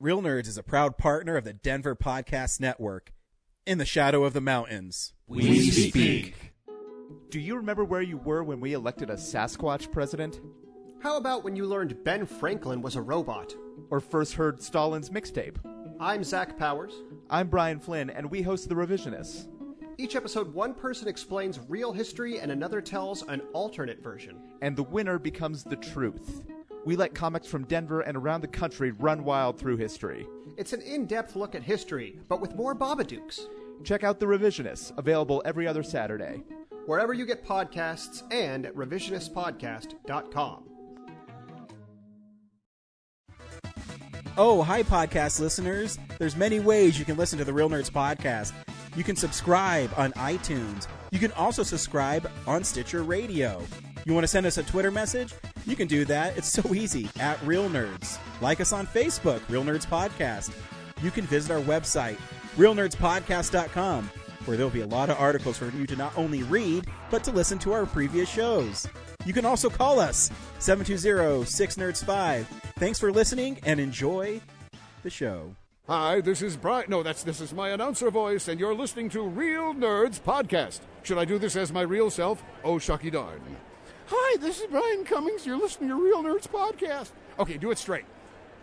Real Nerds is a proud partner of the Denver Podcast Network. In the shadow of the mountains, we speak. Do you remember where you were when we elected a Sasquatch president? How about when you learned Ben Franklin was a robot? Or first heard Stalin's mixtape? I'm Zach Powers. I'm Brian Flynn, and we host The Revisionists. Each episode, one person explains real history and another tells an alternate version. And the winner becomes the truth. We let comics from Denver and around the country run wild through history. It's an in-depth look at history, but with more Babadooks. Check out The Revisionists, available every other Saturday. Wherever you get podcasts and at revisionistpodcast.com. Oh, hi, podcast listeners. There's many ways you can listen to the Real Nerds Podcast. You can subscribe on iTunes. You can also subscribe on Stitcher Radio. You want to send us a Twitter message? You can do that. It's so easy, at Real Nerds. Like us on Facebook, Real Nerds Podcast. You can visit our website, realnerdspodcast.com, where there'll be a lot of articles for you to not only read, but to listen to our previous shows. You can also call us, 720-6nerds5. Thanks for listening, and enjoy the show. Hi, this is Brian. No, this is my announcer voice, and you're listening to Real Nerds Podcast. Should I do this as my real self? Oh, shucky darn. Hi, this is Brian Cummings. You're listening to Real Nerds Podcast. Okay, do it straight.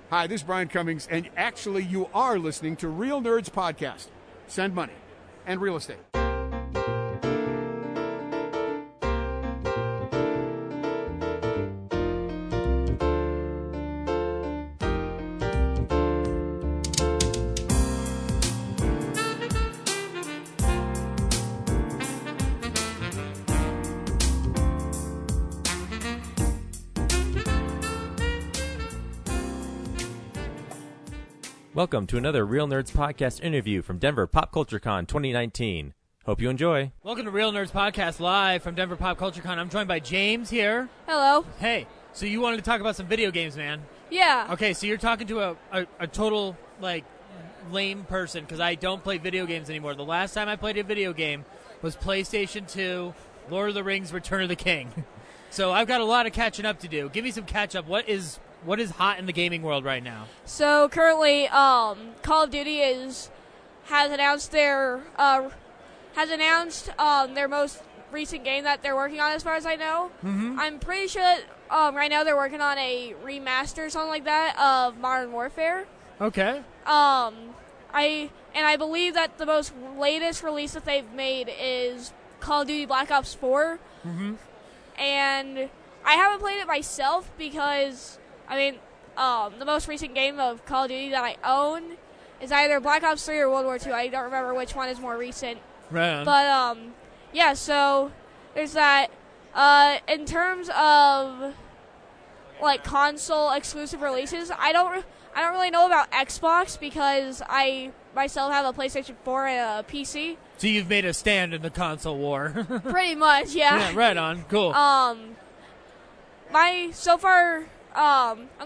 Hi, this is Brian Cummings, and actually you are listening to Real Nerds Podcast. Send money and real estate. Welcome to another Real Nerds Podcast interview from Denver Pop Culture Con 2019. Hope you enjoy. Welcome to Real Nerds Podcast live from Denver Pop Culture Con. I'm joined by James here. Hello. Hey, so you wanted to talk about some video games, man. Yeah. Okay, so you're talking to a total, lame person because I don't play video games anymore. The last time I played a video game was PlayStation 2, Lord of the Rings, Return of the King. So I've got a lot of catching up to do. Give me some catch-up. What is hot in the gaming world right now? So currently, Call of Duty has announced their most recent game that they're working on, as far as I know. Mm-hmm. I'm pretty sure that right now they're working on a remaster or something like that of Modern Warfare. Okay. I believe that the most latest release that they've made is Call of Duty Black Ops 4. Mm-hmm. And I haven't played it myself because the most recent game of Call of Duty that I own is either Black Ops 3 or World War II. I don't remember which one is more recent. Right on. But, yeah, so there's that. In terms of, console exclusive releases, I don't really know about Xbox because I myself have a PlayStation 4 and a PC. So you've made a stand in the console war. Pretty much, yeah. Yeah, right on. Cool. I'm going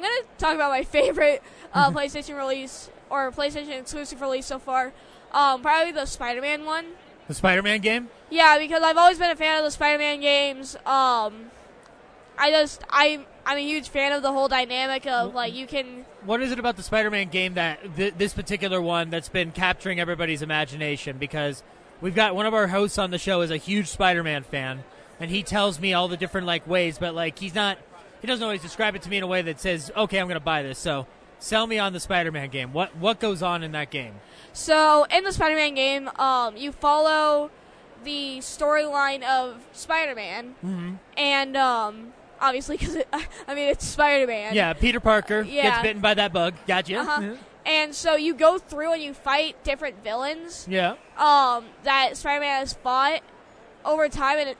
to talk about my favorite PlayStation release or PlayStation exclusive release so far. Probably the Spider-Man one. The Spider-Man game? Yeah, because I've always been a fan of the Spider-Man games. I'm a huge fan of the whole dynamic of, you can... What is it about the Spider-Man game that this particular one that's been capturing everybody's imagination? Because we've got one of our hosts on the show is a huge Spider-Man fan, and he tells me all the different, ways, but, he doesn't always describe it to me in a way that says, okay, I'm going to buy this. So sell me on the Spider-Man game. What goes on in that game? So in the Spider-Man game, you follow the storyline of Spider-Man. Mm-hmm. And obviously, because it's Spider-Man. Yeah, Peter Parker gets bitten by that bug. Gotcha. Uh-huh. Mm-hmm. And so you go through and you fight different villains. Yeah. That Spider-Man has fought over time,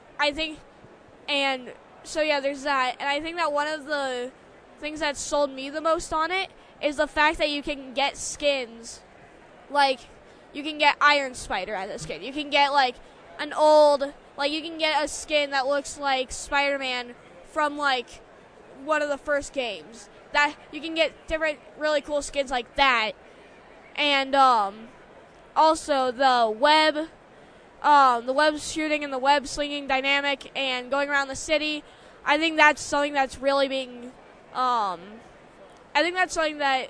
So, yeah, there's that. And I think that one of the things that sold me the most on it is the fact that you can get skins. You can get Iron Spider as a skin. You can get, you can get a skin that looks like Spider-Man from, one of the first games. That you can get different really cool skins like that. And, also the web shooting and the web slinging dynamic and going around the city. I think that's something that's really being, I think that's something that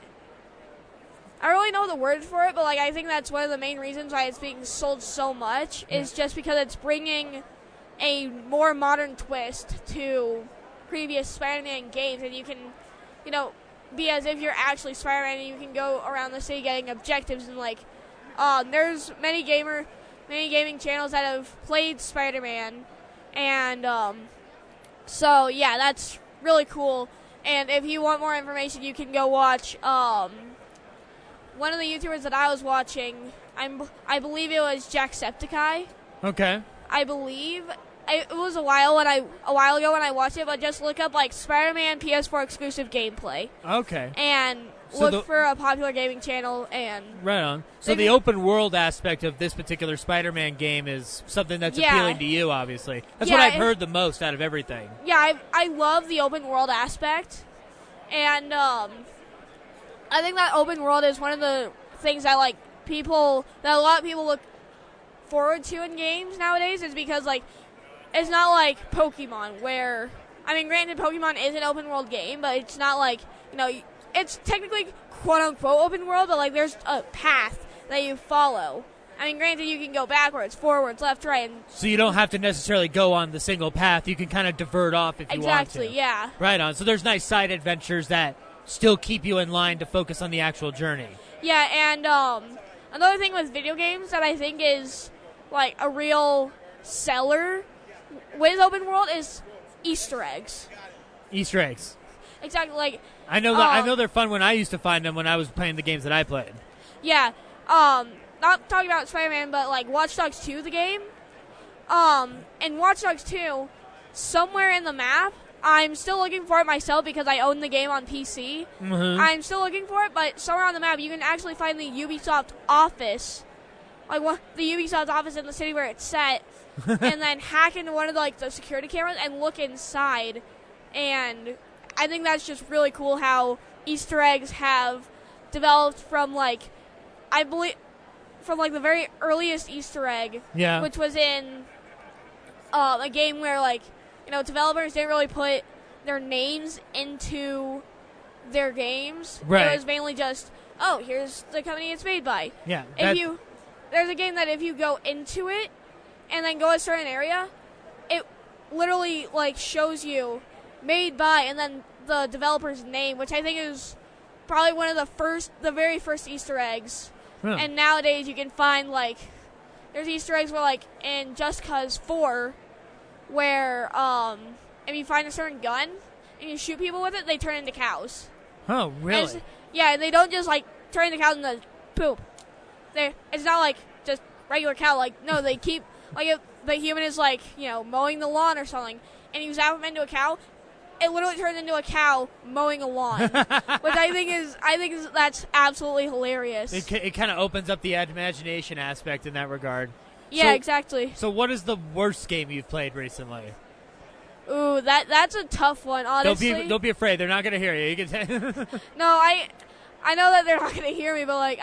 I don't really know the word for it, but like I think that's one of the main reasons why it's being sold so much is just because it's bringing a more modern twist to previous Spider-Man games, and you can, be as if you're actually Spider-Man, and you can go around the city getting objectives, and like, there's many gaming channels that have played Spider-Man, and so yeah, that's really cool. And if you want more information, you can go watch one of the YouTubers that I was watching. I believe it was Jacksepticeye. Okay. I believe it was a while ago when I watched it, but just look up like Spider-Man PS4 exclusive gameplay. Okay. And look for a popular gaming channel and right on. So the open world aspect of this particular Spider-Man game is something that's appealing to you, obviously. That's what I've heard the most out of everything. Yeah, I love the open world aspect, and I think that open world is one of the things that a lot of people look forward to in games nowadays. Is because like it's not like Pokemon, where granted Pokemon is an open world game, but it's not like it's technically quote unquote open world, but like there's a path that you follow. Granted you can go backwards, forwards, left, right, and so you don't have to necessarily go on the single path. You can kind of divert off if you want to. Exactly, yeah. Right on. So there's nice side adventures that still keep you in line to focus on the actual journey. Yeah, and another thing with video games that I think is like a real seller with open world is Easter eggs. Easter eggs. Exactly, like I know that. I know they're fun when I used to find them when I was playing the games that I played. Yeah. Not talking about Spider-Man, but like Watch Dogs 2, the game. In Watch Dogs 2, somewhere in the map, I'm still looking for it myself because I own the game on PC. Mm-hmm. I'm still looking for it, but somewhere on the map you can actually find the Ubisoft office, the Ubisoft office in the city where it's set, and then hack into one of the security cameras and look inside. And I think that's just really cool how Easter eggs have developed from I believe from the very earliest Easter egg, which was in a game where developers didn't really put their names into their games. Right. It was mainly just, here's the company it's made by. Yeah. There's a game that if you go into it and then go a certain area, it literally shows you made by and then the developer's name, which I think is probably one of the very first Easter eggs. Huh. And nowadays you can find there's Easter eggs where in Just Cause 4 where if you find a certain gun and you shoot people with it, they turn into cows. Oh, really? And they don't just turn into cows and then poop. It's not just regular cow. No, they keep if the human is mowing the lawn or something, and you zap them into a cow, it literally turns into a cow mowing a lawn, which I think that's absolutely hilarious. It kind of opens up the imagination aspect in that regard. Yeah, exactly. So what is the worst game you've played recently? Ooh, that's a tough one, honestly. Don't be afraid. They're not going to hear you. You can No, I know that they're not going to hear me, but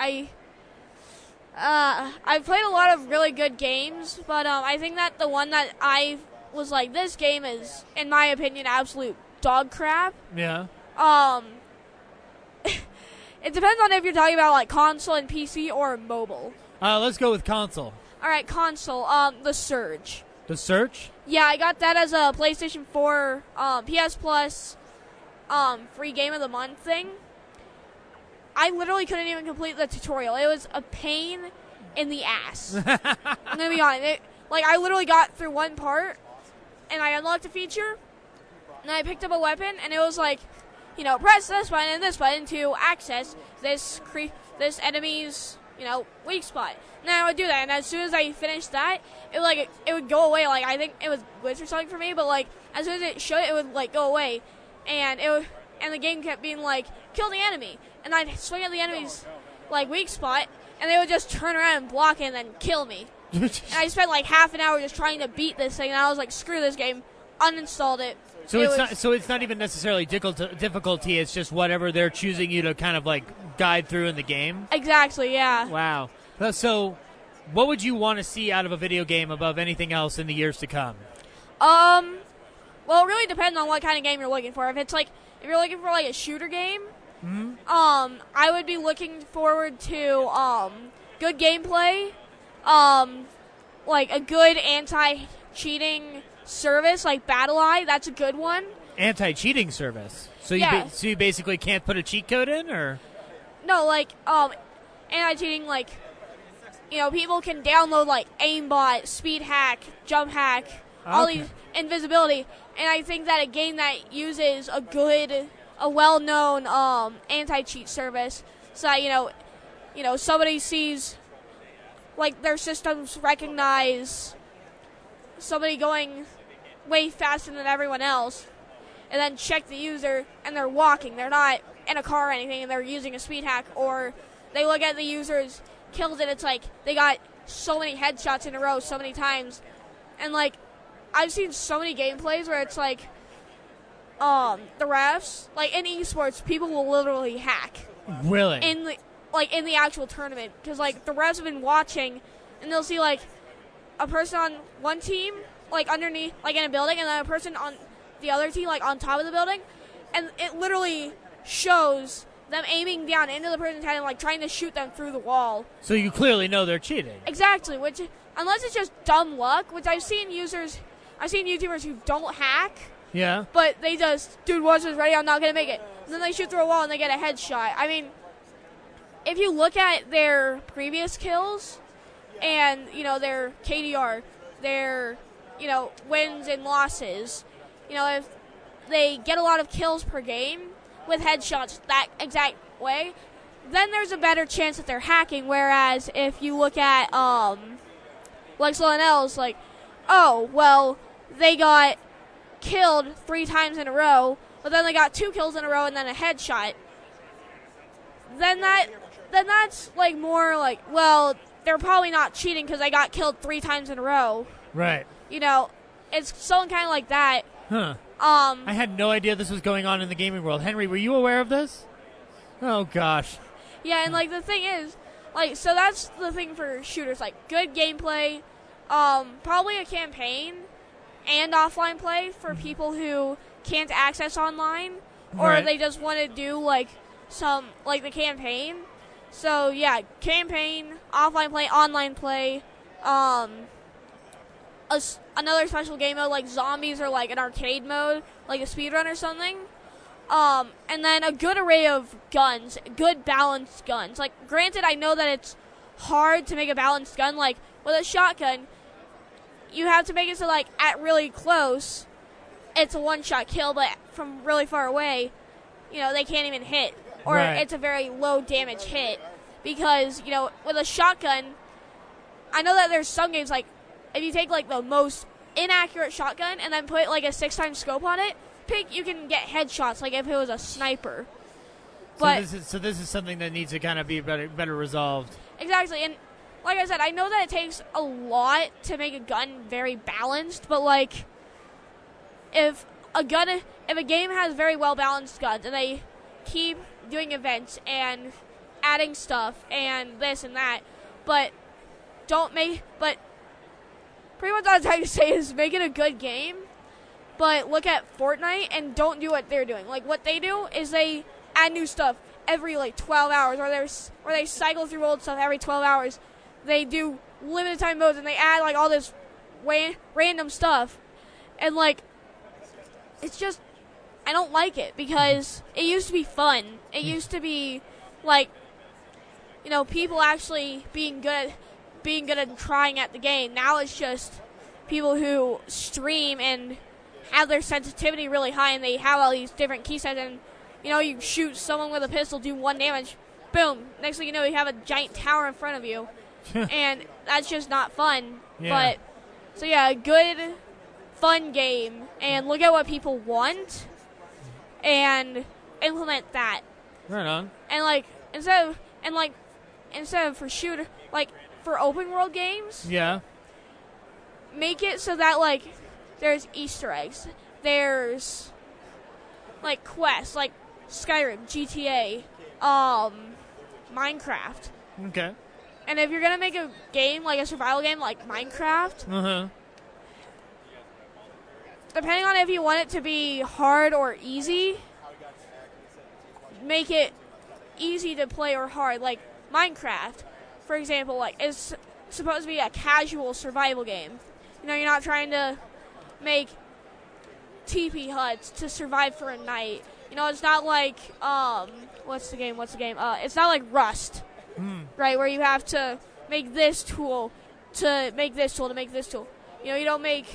I've played a lot of really good games, but I think that the one that I was this game is, in my opinion, absolute dog crap. Yeah. It depends on if you're talking about console and PC or mobile. Let's go with console. All right, console. The Surge. The Surge? Yeah, I got that as a PlayStation 4 PS Plus free game of the month thing. I literally couldn't even complete the tutorial. It was a pain in the ass. I'm gonna be honest. I literally got through one part, and I unlocked a feature, and I picked up a weapon, and it was press this button and this button to access this enemy's weak spot. And then I would do that, and as soon as I finished that, it would go away. I think it was glitch or something for me, but as soon as it showed, it would go away, and the game kept being kill the enemy, and I'd swing at the enemy's weak spot, and they would just turn around and block it and then kill me. And I spent half an hour just trying to beat this thing, and I was screw this game, uninstalled it. So it's not even necessarily difficulty. It's just whatever they're choosing you to kind of guide through in the game. Exactly. Yeah. Wow. So, what would you want to see out of a video game above anything else in the years to come? Well, it really depends on what kind of game you're looking for. If it's if you're looking for a shooter game, I would be looking forward to good gameplay, like a good anti-cheating service like BattleEye. That's a good one. Anti-cheating service. So Yeah. so you basically can't put a cheat code in, or No, like anti-cheating, like people can download like aimbot, speed hack, jump hack, all Okay. these invisibility, and I think that a game that uses a well-known anti-cheat service, so that somebody sees, like, their systems recognize somebody going way faster than everyone else, and then check the user, and they're walking, they're not in a car or anything, and they're using a speed hack, or they look at the user's kills, and it's like they got so many headshots in a row so many times, and like I've seen so many gameplays where it's like the refs, like in esports, people will literally hack really? in the actual tournament, because like the refs have been watching, and they'll see like a person on one team like underneath, like in a building, and then a person on the other team like on top of the building, and it literally shows them aiming down into the person's head and like trying to shoot them through the wall. So you clearly know they're cheating. Exactly, which unless it's just dumb luck, which I've seen YouTubers who don't hack, Yeah. but they just, dude, watch this, ready, I'm not going to make it. And then they shoot through a wall and they get a headshot. I mean, if you look at their previous kills and, their KDR, their, wins and losses, if they get a lot of kills per game with headshots that exact way, then there's a better chance that they're hacking. Whereas if you look at, like Solanel's, like, oh, well, they got killed 3 times in a row, but then they got 2 kills in a row and then a headshot. Then that's like more like, well, they're probably not cheating because they got killed 3 times in a row. Right. It's something kind of like that. Huh. I had no idea this was going on in the gaming world. Henry, were you aware of this? Oh gosh. Yeah, and like the thing is, like, so that's the thing for shooters, like good gameplay, probably a campaign and offline play for people who can't access online, or Right. they just want to do like the campaign. So yeah, campaign, offline play, online play, another special game mode like zombies, or like an arcade mode, like a speedrun or something. And then a good array of guns, good balanced guns. Like, granted, I know that it's hard to make a balanced gun. Like, with a shotgun, you have to make it so, like, at really close, it's a one-shot kill, but from really far away, they can't even hit. Or Right. it's a very low damage hit. Because, with a shotgun, I know that there's some games, like, if you take, like, the most inaccurate shotgun and then put, like, a 6x scope on it, you can get headshots like if it was a sniper. But So this is something that needs to kind of be better resolved. exactly, and like I said, I know that it takes a lot to make a gun very balanced, but like if a game has very well balanced guns and they keep doing events and adding stuff and this and that, but pretty much all I'm trying to say is make it a good game. But look at Fortnite and don't do what they're doing. Like, what they do is they add new stuff every, like, 12 hours. Or they cycle through old stuff every 12 hours. They do limited time modes and they add, like, all this random stuff. And, like, it's just, I don't like it because it used to be fun. It used to be, like, people actually being good and trying at the game. Now it's just people who stream and have their sensitivity really high, and they have all these different key sets, and you shoot someone with a pistol, do 1 damage, boom, next thing you know, you have a giant tower in front of you. And that's just not fun. Yeah. But so yeah, a good fun game, and look at what people want and implement that. Right on. And like instead of for shooter, like for open world games, Yeah. make it so that like there's Easter eggs, there's like quests, like Skyrim, GTA, Minecraft. Okay. And if you're gonna make a game like a survival game like Minecraft, Uh-huh. depending on if you want it to be hard or easy, make it easy to play or hard. Like Minecraft, for example, like is supposed to be a casual survival game. You know, you're not trying to make teepee huts to survive for a night. You know, it's not like what's the game? It's not like Rust, right? Where you have to make this tool to make this tool to make this tool. You know, you don't make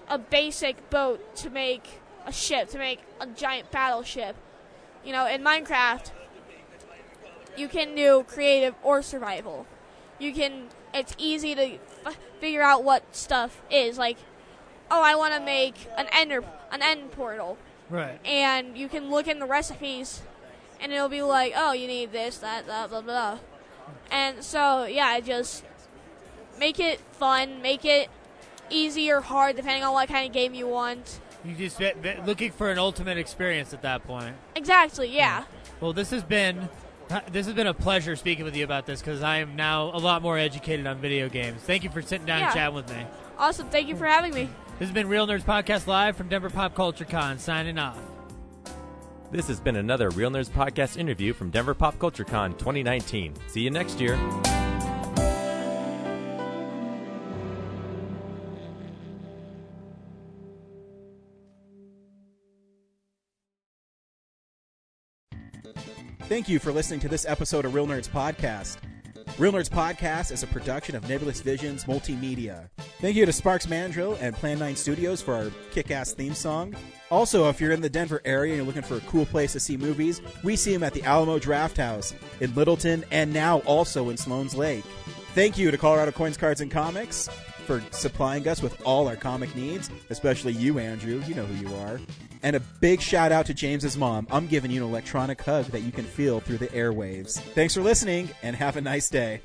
a basic boat to make a ship, to make a giant battleship. You know, in Minecraft, you can do creative or survival. It's easy to figure out what stuff is. Like, oh, I want to make an end portal. Right. And you can look in the recipes, and it'll be like, oh, you need this, that, blah, blah, blah. And so, yeah, just make it fun, make it easy or hard, depending on what kind of game you want. You just looking for an ultimate experience at that point. Exactly, yeah. Well, this has been a pleasure speaking with you about this, because I am now a lot more educated on video games. Thank you for sitting down and chatting with me. Awesome. Thank you for having me. This has been Real Nerds Podcast live from Denver Pop Culture Con, signing off. This has been another Real Nerds Podcast interview from Denver Pop Culture Con 2019. See you next year. Thank you for listening to this episode of Real Nerds Podcast. Real Nerds Podcast is a production of Nebulous Visions Multimedia. Thank you to Sparks Mandrill and Plan 9 Studios for our kick-ass theme song. Also, if you're in the Denver area and you're looking for a cool place to see movies, we see them at the Alamo Drafthouse in Littleton and now also in Sloan's Lake. Thank you to Colorado Coins, Cards, and Comics for supplying us with all our comic needs, especially you, Andrew. You know who you are. And a big shout out to James's mom. I'm giving you an electronic hug that you can feel through the airwaves. Thanks for listening, and have a nice day.